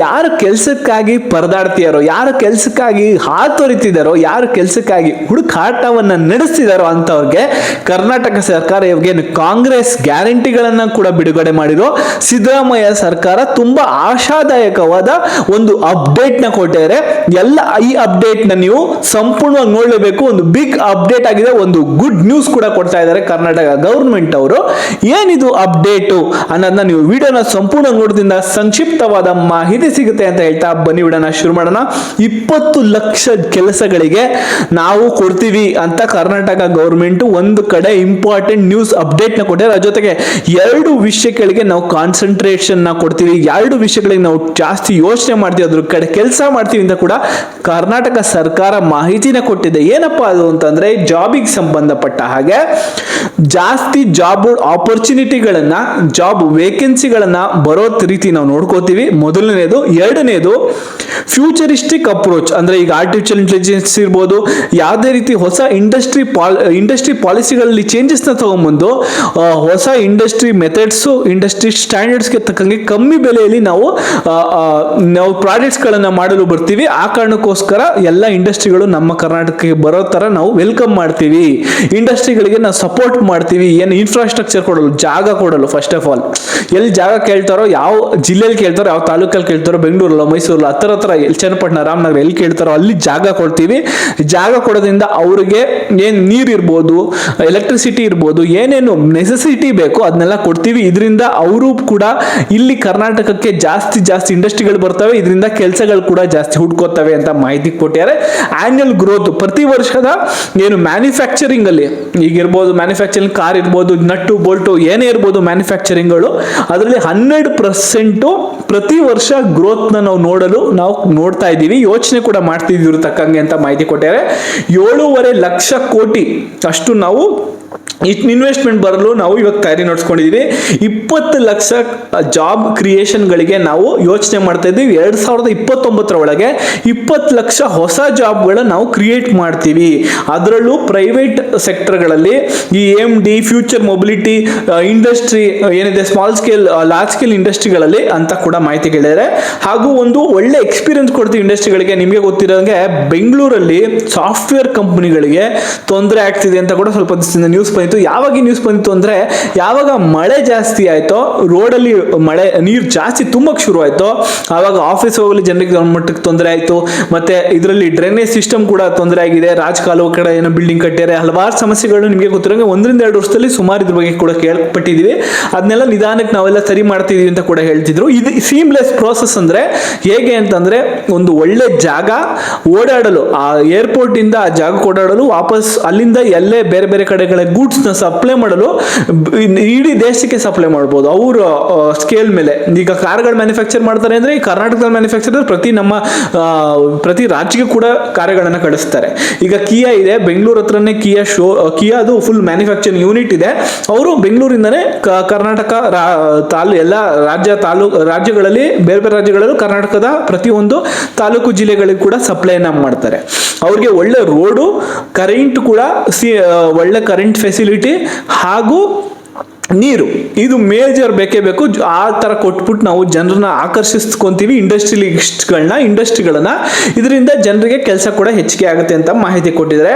ಯಾರು ಕೆಲಸಕ್ಕಾಗಿ ಪರದಾಡ್ತಿದಾರೋ, ಯಾರು ಕೆಲಸಕ್ಕಾಗಿ ಹಾತೊರಿತಿದಾರೋ, ಯಾರು ಕೆಲಸಕ್ಕಾಗಿ ಹುಡುಕಾಟವನ್ನ ನಡೆಸ್ತಿದಾರೋ ಅಂತವ್ರಿಗೆ ಕರ್ನಾಟಕ ಸರ್ಕಾರ ಇವಾಗ ಕಾಂಗ್ರೆಸ್ ಗ್ಯಾರಂಟಿಗಳನ್ನ ಕೂಡ ಬಿಡುಗಡೆ ಮಾಡಿರೋ ಸಿದ್ದರಾಮಯ್ಯ ಸರ್ಕಾರ ತುಂಬಾ ಆಶಾದಾಯಕವಾದ ಒಂದು ಅಪ್ಡೇಟ್ ನ ಕೊಟ್ಟಿದ್ದಾರೆ. ಎಲ್ಲ ಈ ಅಪ್ಡೇಟ್ ನ ನೀವು ಸಂಪೂರ್ಣವಾಗಿ ನೋಡಲೇಬೇಕು. ಒಂದು ಬಿಗ್ ಅಪ್ಡೇಟ್ ಆಗಿದೆ, ಒಂದು ಗುಡ್ ನ್ಯೂಸ್ ಕೂಡ ಕೊಡ್ತಾ ಇದ್ದಾರೆ ಕರ್ನಾಟಕ ಗವರ್ಮೆಂಟ್ ಅವರು. ಏನಿದು ಅಪ್ಡೇಟು ಅನ್ನೋದನ್ನ ನೀವು ವಿಡಿಯೋನ ಸಂಪೂರ್ಣ ನೋಡೋದ್ರಿಂದ ಸಂಕ್ಷಿಪ್ತವಾದ ಮಾಹಿತಿ ಸಿಗುತ್ತೆ ಅಂತ ಹೇಳ್ತಾ ಬನ್ನಿ ವಿಡಿಯೋನ ಶುರು ಮಾಡೋಣ. 20 ಲಕ್ಷ ಕೆಲಸಗಳಿಗೆ ನಾವು ಕೊಡ್ತೀವಿ ಅಂತ ಕರ್ನಾಟಕ ಗವರ್ಮೆಂಟ್ ಒಂದು ಕಡೆ ಇಂಪಾರ್ಟೆಂಟ್ ನ್ಯೂಸ್ ಅಪ್ಡೇಟ್ ನ ಕೊಟ್ಟಿದ್ದಾರೆ. ಅದ್ರ ಜೊತೆಗೆ 2 ವಿಷಯಗಳಿಗೆ ನಾವು ಕಾನ್ಸಂಟ್ರೇಷನ್ ನ ಕೊಡ್ತೀವಿ, 2 ವಿಷಯಗಳಿಗೆ ನಾವು ಜಾಸ್ತಿ ಯೋಚನೆ ಮಾಡ್ತೀವಿ, ಅದ್ರ ಕಡೆ ಕೆಲಸ ಮಾಡ್ತೀವಿ ಅಂತ ಕೂಡ ಕರ್ನಾಟಕ ಸರ್ಕಾರ ಮಾಹಿತಿನ ಕೊಟ್ಟಿದೆ. ಏನಪ್ಪಾ ಅದು ಅಂತಂದ್ರೆ ಜಾಬಿಗೆ ಸಂಬಂಧಪಟ್ಟ ಹಾಗೆ ಜಾಸ್ತಿ ಜಾಬ್ ಆಪರ್ಚುನಿಟಿಗಳನ್ನ, ಜಾಬ್ ವೇಕೆನ್ಸಿಗಳನ್ನ ಬರೋ ರೀತಿ ನಾವು ನೋಡ್ಕೋತೀವಿ. ಮೊದಲನೇದು. ಎರಡನೇದು ಫ್ಯೂಚರಿಸ್ಟಿಕ್ ಅಪ್ರೋಚ್, ಅಂದ್ರೆ ಈಗ ಆರ್ಟಿಫಿಷಿಯಲ್ ಇಂಟೆಲಿಜೆನ್ಸ್ ಇರ್ಬೋದು, ಯಾವುದೇ ರೀತಿ ಹೊಸ ಇಂಡಸ್ಟ್ರಿ ಪಾಲಿಸಿಗಳಲ್ಲಿ ಚೇಂಜಸ್ ನ ತಗೊಂಡ್ಬಂದು ಹೊಸ ಇಂಡಸ್ಟ್ರಿ ಮೆಥಡ್ಸ್, ಇಂಡಸ್ಟ್ರಿ ಸ್ಟ್ಯಾಂಡರ್ಡ್ಸ್ಗೆ ತಕ್ಕಂಗೆ ಕಮ್ಮಿ ಬೆಲೆಯಲ್ಲಿ ನಾವು ಪ್ರಾಡಕ್ಟ್ಸ್ ಗಳನ್ನ ಮಾಡಲು ಬರ್ತೀವಿ. ಆ ಕಾರಣಕ್ಕೋಸ್ಕರ ಎಲ್ಲ ಇಂಡಸ್ಟ್ರಿಗಳು ನಮ್ಮ ಕರ್ನಾಟಕಕ್ಕೆ ಬರೋ ತರ ನಾವು ವೆಲ್ಕಮ್ ಮಾಡ್ತೀವಿ. ಇಂಡಸ್ಟ್ರಿಗಳಿಗೆ ನಾವು ಸಪೋರ್ಟ್ ಮಾಡ್ತೀವಿ. ಏನು ಇನ್ಫ್ರಾಸ್ಟ್ರಕ್ಚರ್ ಕೊಡಲು, ಜಾಗ ಕೊಡಲು, ಫಸ್ಟ್ ಆಫ್ ಆಲ್ ಎಲ್ಲಿ ಜಾಗ ಕೇಳ್ತಾರೋ, ಯಾವ ಜಿಲ್ಲೆಯಲ್ಲಿ ಕೇಳ್ತಾರೋ, ಯಾವ ತಾಲೂಕಲ್ಲಿ ಕೇಳ್ತಾರೋ, ಬೆಂಗಳೂರಲ್ಲ, ಮೈಸೂರಲ್ಲ, ಹತ್ರ ಚನ್ನಪಟ್ಟಣ, ರಾಮನಗರ ಎಲ್ಲಿ ಕೇಳ್ತಾರೋ ಅಲ್ಲಿ ಜಾಗ ಕೊಡ್ತೀವಿ. ಜಾಗ ಕೊಡೋದ್ರಿಂದ ಅವ್ರಿಗೆ ಏನ್ ನೀರ್ ಇರ್ಬೋದು, ಎಲೆಕ್ಟ್ರಿಸಿಟಿ ಇರ್ಬೋದು, ಏನೇನು ನೆಸೆಸಿಟಿ ಬೇಕು ಅದನ್ನೆಲ್ಲ ಕೊಡ್ತೀವಿ. ಇದರಿಂದ ಅವರು ಕೂಡ ಇಲ್ಲಿ ಕರ್ನಾಟಕಕ್ಕೆ ಜಾಸ್ತಿ ಇಂಡಸ್ಟ್ರಿಗಳು ಬರ್ತವೆ, ಇದರಿಂದ ಕೆಲಸಗಳು ಕೂಡ ಜಾಸ್ತಿ ಹುಡ್ಕೋತವೆ ಅಂತ ಮಾಹಿತಿ ಕೊಟ್ಟಿದ್ದಾರೆ. ಆನ್ಯುಯಲ್ ಗ್ರೋತ್, ಪ್ರತಿ ವರ್ಷದ ಏನು ಮ್ಯಾನುಫ್ಯಾಕ್ಚರಿಂಗ್ ಅಲ್ಲಿ ಈಗಿರ್ಬೋದು, ಮ್ಯಾನುಫ್ಯಾಕ್ಚರಿಂಗ್ ಕಾರ್ ಇರ್ಬೋದು, ನಟ್ಟು ಬೋಲ್ಟು ಏನೇ ಇರ್ಬೋದು ಮ್ಯಾನುಫ್ಯಾಕ್ಚರಿಂಗ್ಗಳು, ಅದರಲ್ಲಿ 100% ಪ್ರತಿ ವರ್ಷ ಗ್ರೋತ್ ನಾವು ನೋಡ್ತಾ ಇದ್ದೀವಿ, ಯೋಚನೆ ಕೂಡ ಮಾಡ್ತಿದ್ದೀವಿ ತಕ್ಕಂಗೆ ಅಂತ ಮಾಹಿತಿ ಕೊಟ್ಟಿದ್ದಾರೆ. 7.5 ಲಕ್ಷ ಕೋಟಿ ಅಷ್ಟು ನಾವು ಇನ್ವೆಸ್ಟ್ಮೆಂಟ್ ಬರಲು ನಾವು ಇವಾಗ ತಯಾರಿ ನಡೆಸ್ಕೊಂಡಿದೀವಿ. 20 ಲಕ್ಷ ಜಾಬ್ ಕ್ರಿಯೇಷನ್ ಗಳಿಗೆ ನಾವು ಯೋಚನೆ ಮಾಡ್ತಾ ಇದ್ದೀವಿ. 2029 ಒಳಗೆ 20 ಲಕ್ಷ ಹೊಸ ಜಾಬ್ಗಳ ನಾವು ಕ್ರಿಯೇಟ್ ಮಾಡ್ತೀವಿ. ಅದರಲ್ಲೂ ಪ್ರೈವೇಟ್ ಸೆಕ್ಟರ್ಗಳಲ್ಲಿ ಈ AMD, ಫ್ಯೂಚರ್ ಮೊಬಿಲಿಟಿ ಇಂಡಸ್ಟ್ರಿ ಏನಿದೆ, ಸ್ಮಾಲ್ ಸ್ಕೇಲ್, ಲಾರ್ಜ್ ಸ್ಕೇಲ್ ಇಂಡಸ್ಟ್ರಿಗಳಲ್ಲಿ ಅಂತ ಕೂಡ ಮಾಹಿತಿ ಕೇಳಿದ್ದಾರೆ. ಹಾಗೂ ಒಂದು ಒಳ್ಳೆ ಎಕ್ಸ್ಪೀರಿಯನ್ಸ್ ಕೊಡ್ತೀವಿ ಇಂಡಸ್ಟ್ರಿಗಳಿಗೆ. ನಿಮಗೆ ಗೊತ್ತಿರೋಂಗೆ ಬೆಂಗಳೂರಲ್ಲಿ ಸಾಫ್ಟ್ವೇರ್ ಕಂಪನಿಗಳಿಗೆ ತೊಂದರೆ ಆಗ್ತಿದೆ ಅಂತ ಕೂಡ ಸ್ವಲ್ಪ ನ್ಯೂಸ್ ಬಂದಿತ್ತು. ಯಾವಾಗ ನ್ಯೂಸ್ ಬಂದಿತ್ತು ಅಂದ್ರೆ, ಯಾವಾಗ ಮಳೆ ಜಾಸ್ತಿ ಆಯ್ತೋ, ರೋಡಲ್ಲಿ ಮಳೆ ನೀರು ಜಾಸ್ತಿ ತುಂಬಕ್ ಶುರು ಆಯ್ತು, ಆವಾಗ ಆಫೀಸ್ ಹೋಗಲಿ ಜನರಿಗೆ ಮಟ್ಟಕ್ಕೆ ತೊಂದರೆ ಆಯ್ತು. ಮತ್ತೆ ಇದರಲ್ಲಿ ಡ್ರೈನೇಜ್ ಸಿಸ್ಟಮ್ ಕೂಡ ತೊಂದರೆ ಆಗಿದೆ. ರಾಜಕಾಲುವೆ ಕಡೆ ಏನೋ ಬಿಲ್ಡಿಂಗ್ ಕಟ್ಟಿದ್ದಾರೆ, ಹಲವಾರು ಸಮಸ್ಯೆಗಳು ನಿಮಗೆ ಗೊತ್ತಿರೋಂಗೆ 1-2 ವರ್ಷದಲ್ಲಿ ಸುಮಾರು ಇದ್ರ ಬಗ್ಗೆ ಕೂಡ ಕೇಳ್ಪಟ್ಟಿದೀವಿ. ಅದನ್ನೆಲ್ಲ ನಿಧಾನಕ್ಕೆ ನಾವೆಲ್ಲ ಸರಿ ಮಾಡ್ತಿದೀವಿ ಅಂತ ಕೂಡ ಹೇಳ್ತಿದ್ರು. ಇದು ಸೀಮ್ಲೆಸ್ ಪ್ರೋಸೆಸ್ ಅಂದ್ರೆ ಹೇಗೆ ಅಂತಂದ್ರೆ, ಒಂದು ಒಳ್ಳೆ ಜಾಗ ಓಡಾಡಲು, ಆ ಏರ್ಪೋರ್ಟ್ ಇಂದ ಆ ಜಾಗ ಓಡಾಡಲು, ವಾಪಸ್ ಅಲ್ಲಿಂದ ಎಲ್ಲೇ ಬೇರೆ ಬೇರೆ ಕಡೆಗಳ ಗೂಡ್ಸ್ ನ ಸಪ್ಲೈ ಮಾಡಲು ಇಡೀ ದೇಶಕ್ಕೆ ಸಪ್ಲೈ ಮಾಡಬಹುದು ಅವ್ರ ಸ್ಕೇಲ್ ಮೇಲೆ. ಈಗ ಕಾರ್ಗಳು ಮ್ಯಾನುಫ್ಯಾಕ್ಚರ್ ಮಾಡ್ತಾರೆ ಅಂದ್ರೆ, ಈ ಕರ್ನಾಟಕದಲ್ಲಿ ಮ್ಯಾನುಫ್ಯಾಕ್ಚರ್ ಪ್ರತಿ ರಾಜ್ಯಕ್ಕೆ ಕೂಡ ಕಾರ್ಯಗಳನ್ನ ಕಳಿಸ್ತಾರೆ. ಈಗ ಕಿಯಾ ಇದೆ, ಬೆಂಗಳೂರು ಹತ್ರನೇ ಕಿಯಾ ಅದು ಫುಲ್ ಮ್ಯಾನುಫ್ಯಾಕ್ಚರಿಂಗ್ ಯೂನಿಟ್ ಇದೆ. ಅವರು ಬೆಂಗಳೂರಿಂದನೇ ಕರ್ನಾಟಕ ಎಲ್ಲ ರಾಜ್ಯಗಳಲ್ಲಿ, ಬೇರೆ ಬೇರೆ ರಾಜ್ಯಗಳಲ್ಲೂ ಕರ್ನಾಟಕದ ಪ್ರತಿಯೊಂದು ತಾಲೂಕು ಜಿಲ್ಲೆಗಳಿಗೆ ಕೂಡ ಸಪ್ಲೈನ ಮಾಡ್ತಾರೆ. ಅವ್ರಿಗೆ ಒಳ್ಳೆ ರೋಡು, ಕರೆಂಟ್ ಕೂಡ ಒಳ್ಳೆ ಕರೆಂಟ್ ಫೆಸಿಲಿಟಿ ಹಾಗೂ ನೀರು, ಇದು ಮೇಜರ್ ಬೇಕೇ ಬೇಕು. ಆ ತರ ಕೊಟ್ಬಿಟ್ಟು ನಾವು ಜನರನ್ನ ಆಕರ್ಷಿಸ್ಕೊಂತೀವಿ, ಇಂಡಸ್ಟ್ರಿಗಳನ್ನ. ಇದರಿಂದ ಜನರಿಗೆ ಕೆಲಸ ಕೂಡ ಹೆಚ್ಚಿಗೆ ಆಗುತ್ತೆ ಅಂತ ಮಾಹಿತಿ ಕೊಟ್ಟಿದ್ದಾರೆ.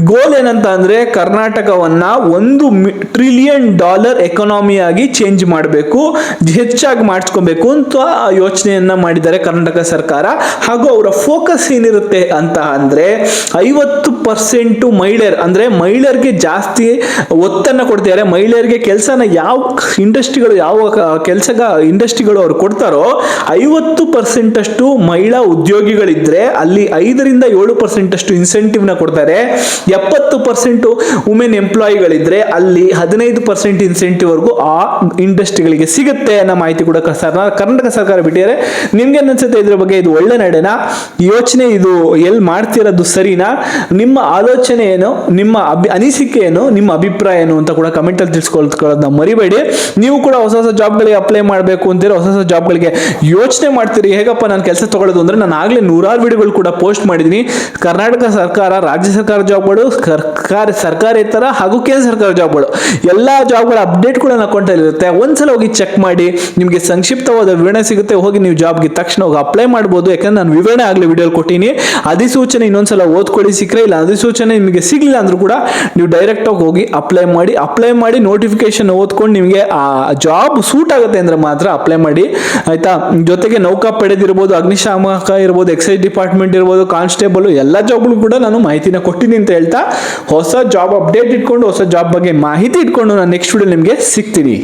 ಗೋಲ್ ಏನಂತ ಅಂದ್ರೆ, ಕರ್ನಾಟಕವನ್ನ $1 ಟ್ರಿಲಿಯನ್ ಎಕಾನಮಿಯಾಗಿ ಚೇಂಜ್ ಮಾಡಬೇಕು, ಹೆಚ್ಚಾಗಿ ಮಾಡಿಸ್ಕೊಬೇಕು ಅಂತ ಯೋಚನೆಯನ್ನ ಮಾಡಿದ್ದಾರೆ ಕರ್ನಾಟಕ ಸರ್ಕಾರ. ಹಾಗೂ ಅವರ ಫೋಕಸ್ ಏನಿರುತ್ತೆ ಅಂತ ಅಂದ್ರೆ, 50% ಮಹಿಳೆಯರು, ಅಂದ್ರೆ ಮಹಿಳೆಯರಿಗೆ ಜಾಸ್ತಿ ಒತ್ತನ್ನ ಕೊಡ್ತಿದ್ದಾರೆ. ಮಹಿಳೆಯರಿಗೆ ಕೆಲಸ ಯಾವ ಇಂಡಸ್ಟ್ರಿಗಳು, ಯಾವ ಇಂಡಸ್ಟ್ರಿಗಳು ಅವ್ರು ಕೊಡ್ತಾರೋ 50% ಅಷ್ಟು ಮಹಿಳಾ ಉದ್ಯೋಗಿಗಳಿದ್ರೆ ಅಲ್ಲಿ 5-7% ಅಷ್ಟು ಇನ್ಸೆಂಟಿವ್ ನ ಕೊಡ್ತಾರೆ. 70% ವುಮೆನ್ ಎಂಪ್ಲಾಯಿಗಳಿದ್ರೆ ಅಲ್ಲಿ 15% ಇನ್ಸೆಂಟಿವ್ ವರೆಗೂ ಆ ಇಂಡಸ್ಟ್ರಿಗಳಿಗೆ ಸಿಗುತ್ತೆ ಅನ್ನೋ ಮಾಹಿತಿ ಕೂಡ ಕರ್ನಾಟಕ ಸರ್ಕಾರ ಬಿಟ್ಟಿದ್ದಾರೆ. ನಿಮ್ಗೆ ಅನ್ಸುತ್ತೆ ಇದ್ರ ಬಗ್ಗೆ? ಇದು ಒಳ್ಳೆ ನಡೆನಾ? ಯೋಚನೆ ಇದು ಎಲ್ಲಿ ಮಾಡ್ತಿರೋದು ಸರಿನಾ? ನಿಮ್ಮ ಆಲೋಚನೆ ಏನು, ನಿಮ್ಮ ಅನಿಸಿಕೆ ಏನು, ನಿಮ್ಮ ಅಭಿಪ್ರಾಯ ಏನು ಅಂತ ಕೂಡ ಕಮೆಂಟ್ ಅಲ್ಲಿ ತಿಳಿಸ್ಕೊಳ್ಳೋದನ್ನ ಅನ್ನೋದನ್ನ ಮರಿಬೇಡಿ. ನೀವು ಕೂಡ ಹೊಸ ಹೊಸ ಜಾಬ್ಗಳಿಗೆ ಅಪ್ಲೈ ಮಾಡಬೇಕು ಅಂತೀರ, ಹೊಸ ಹೊಸ ಜಾಬ್ಗಳಿಗೆ ಯೋಚನೆ ಮಾಡ್ತೀರಿ, ಹೇಗಪ್ಪ ನಾನು ಕೆಲಸ ತಗೊಳ್ಳೋದು ಅಂದ್ರೆ, ನಾನು ಆಗ್ಲೇ ನೂರಾರು ವಿಡಿಯೋಗಳು ಕೂಡ ಪೋಸ್ಟ್ ಮಾಡಿದ್ದೀನಿ. ಕರ್ನಾಟಕ ಸರ್ಕಾರ, ರಾಜ್ಯ ಸರ್ಕಾರ ಜಾಬ್ಗಳು, ಸರ್ಕಾರೇತರ ಹಾಗೂ ಕೇಂದ್ರ ಸರ್ಕಾರ ಜಾಬ್ಗಳು, ಎಲ್ಲಾ ಜಾಬ್ಗಳ ಅಪ್ಡೇಟ್ ಕೂಡ ನನ್ನ ಅಕೌಂಟಲ್ಲಿ ಇರುತ್ತೆ. ಒಂದ್ಸಲ ಹೋಗಿ ಚೆಕ್ ಮಾಡಿ, ನಿಮಗೆ ಸಂಕ್ಷಿಪ್ತವಾದ ವಿವರಣೆ ಸಿಗುತ್ತೆ. ಹೋಗಿ ನೀವು ಜಾಬ್ಗೆ ತಕ್ಷಣ ಹೋಗಿ ಅಪ್ಲೈ ಮಾಡ್ಬೋದು. ಯಾಕಂದ್ರೆ ನಾನು ವಿವರಣೆ ಆಗಲಿ ವಿಡಿಯೋ ಕೊಟ್ಟಿನಿ. ಅಧಿಸೂಚನೆ ಇನ್ನೊಂದ್ಸಲ ಓದ್ಕೊಳ್ಳಿ, ಸಿಕ್ಕರೆ ಇಲ್ಲ ಅಧಿಸೂಚನೆ ನಿಮಗೆ ಸಿಗಲಿಲ್ಲ ಅಂದ್ರೂ ಕೂಡ ನೀವು ಡೈರೆಕ್ಟ್ ಆಗಿ ಹೋಗಿ ಅಪ್ಲೈ ಮಾಡಿ ನೋಟಿಫಿಕೇಶನ್ ಓದ್ಕೊಂಡು ನಿಮಗೆ ಆ ಜಾಬ್ ಸೂಟ್ ಆಗುತ್ತೆ ಅಂದ್ರೆ ಮಾತ್ರ ಅಪ್ಲೈ ಮಾಡಿ, ಆಯ್ತಾ. ಜೊತೆಗೆ ನೌಕಾಪಡೆ ಇರ್ಬೋದು, ಅಗ್ನಿಶಾಮಕ ಇರ್ಬೋದು, ಎಕ್ಸೈಸ್ ಡಿಪಾರ್ಟ್ಮೆಂಟ್ ಇರ್ಬೋದು, ಕಾನ್ಸ್ಟೇಬಲ್, ಎಲ್ಲ ಜಾಬ್ಗಳು ಕೂಡ ನಾನು ಮಾಹಿತಿನ ಕೊಟ್ಟಿದ್ದೀನಿ ಅಂತ ಹೇಳ್ತಾ, ಹೊಸ ಜಾಬ್ ಅಪ್ಡೇಟ್ ಇಟ್ಕೊಂಡು, ಹೊಸ ಜಾಬ್ ಬಗ್ಗೆ ಮಾಹಿತಿ ಇಟ್ಕೊಂಡು ನಾನು ನೆಕ್ಸ್ಟ್ ವಿಡಿಯೋ ನಿಮಗೆ ಸಿಗ್ತೀನಿ.